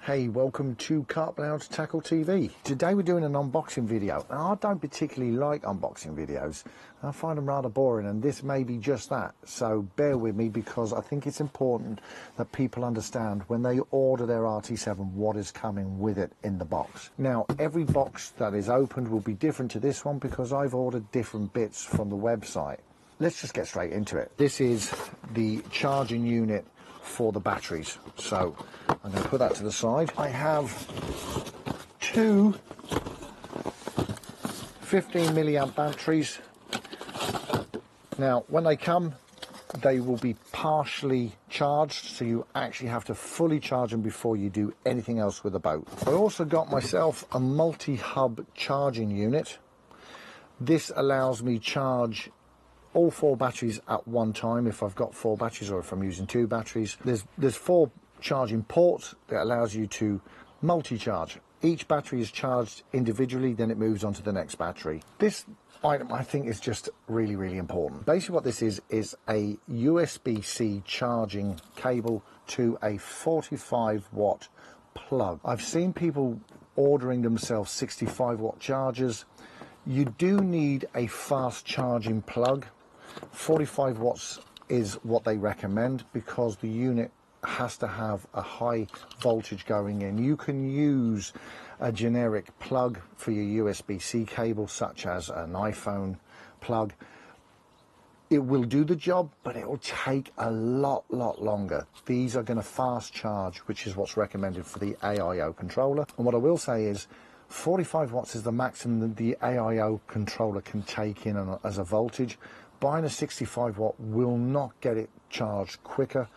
Hey, welcome to Carplounge Tackle TV. Today we're doing an unboxing video. Now, I don't particularly like unboxing videos. I find them rather boring, and this may be just that. So bear with me, because I think it's important that people understand when they order their RT7 what is coming with it in the box. Now, every box that is opened will be different to this one because I've ordered different bits from the website. Let's just get straight into it. This is the charging unit for the batteries, so I'm going to put that to the side. I have two 15 milliamp batteries. Now when they come, they will be partially charged, so you actually have to fully charge them before you do anything else with the boat. I also got myself a multi-hub charging unit. This allows me charge all four batteries at one time if I've got four batteries, or if I'm using two batteries. There's four charging ports that allows you to multi-charge. Each battery is charged individually, then it moves on to the next battery. This item I think is just really important. Basically what this is a USB-C charging cable to a 45 watt plug. I've seen people ordering themselves 65 watt chargers. You do need a fast charging plug. 45 watts is what they recommend because the unit has to have a high voltage going in. You can use a generic plug for your USB-C cable, such as an iPhone plug. It will do the job, but it will take a lot longer. These are going to fast charge, which is what's recommended for the AIO controller. And what I will say is 45 watts is the maximum that the AIO controller can take in as a voltage. Buying a 65 watt will not get it charged quicker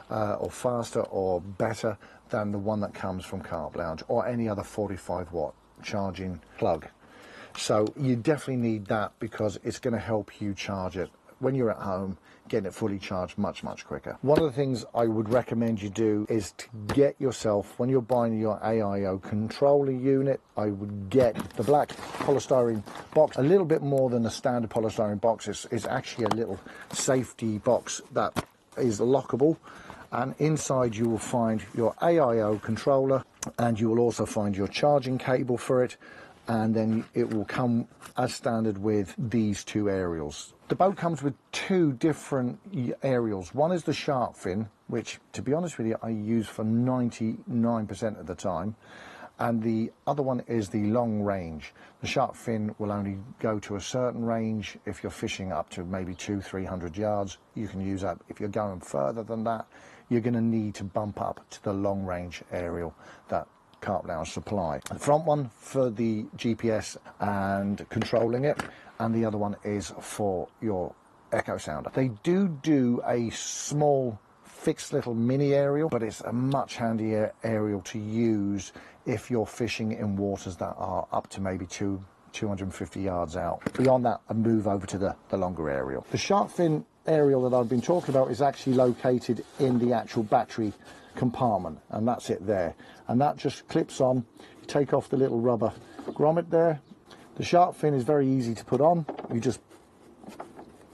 or faster or better than the one that comes from Carplounge or any other 45 watt charging plug. So you definitely need that because it's going to help you charge it when you're at home, getting it fully charged much quicker. One of the things I would recommend you do is to get yourself, when you're buying your AIO controller unit, I would get the black polystyrene box. A little bit more than a standard polystyrene box. It's actually a little safety box that is lockable, and inside you will find your AIO controller, and you will also find your charging cable for it, and then it will come as standard with these two aerials. The boat comes with two different aerials. One is the shark fin, which, to be honest with you, I use for 99% of the time. And the other one is the long range. The shark fin will only go to a certain range. If you're fishing up to maybe 200-300 yards, you can use that. If you're going further than that, you're going to need to bump up to the long range aerial that Carplounge supply. The front one for the GPS and controlling it, and the other one is for your echo sounder. They do a small fixed little mini aerial, but it's a much handier aerial to use if you're fishing in waters that are up to maybe 250 yards out. Beyond that, I move over to the longer aerial. The shark fin aerial that I've been talking about is actually located in the actual battery compartment, and that's it there, and that just clips on. You take off the little rubber grommet there. The shark fin is very easy to put on. You just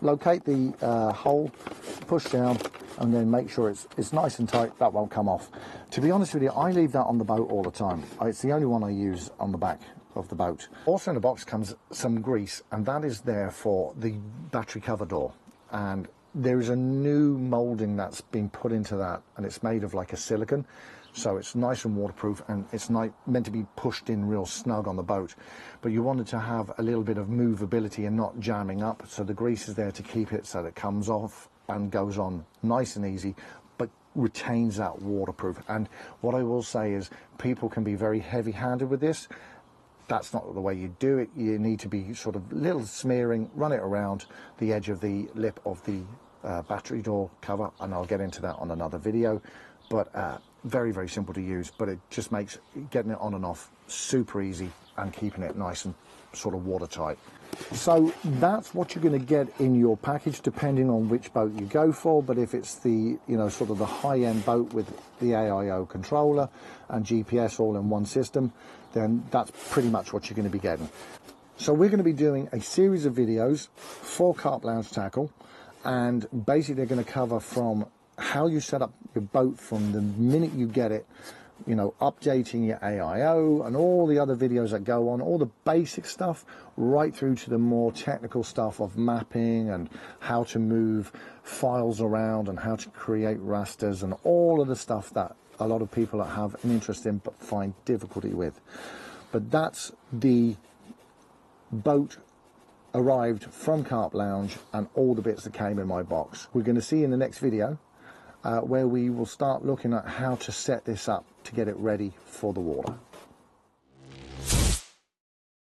locate the hole, push down, and then make sure it's nice and tight. That won't come off. To be honest with you, I leave that on the boat all the time. It's the only one I use on the back of the boat. Also in the box comes some grease, and that is there for the battery cover door. And there is a new molding that's been put into that, and it's made of like a silicone, so it's nice and waterproof, and it's meant to be pushed in real snug on the boat. But you want it to have a little bit of movability and not jamming up, so the grease is there to keep it so that it comes off and goes on nice and easy, but retains that waterproof. And what I will say is people can be very heavy-handed with this. That's not the way you do it. You need to be sort of little smearing, run it around the edge of the lip of the battery door cover, and I'll get into that on another video. But very simple to use, but it just makes getting it on and off super easy and keeping it nice and sort of watertight. So that's what you're going to get in your package, depending on which boat you go for. But if it's the, you know, sort of the high-end boat with the AIO controller and GPS all in one system, then that's pretty much what you're going to be getting. So we're going to be doing a series of videos for Carplounge Tackle, and basically they're going to cover from how you set up your boat from the minute you get it you know, updating your AIO and all the other videos that go on, all the basic stuff, right through to the more technical stuff of mapping and how to move files around and how to create rasters and all of the stuff that a lot of people have an interest in but find difficulty with. But that's the boat arrived from Carplounge and all the bits that came in my box. We're going to see in the next video where we will start looking at how to set this up to get it ready for the water.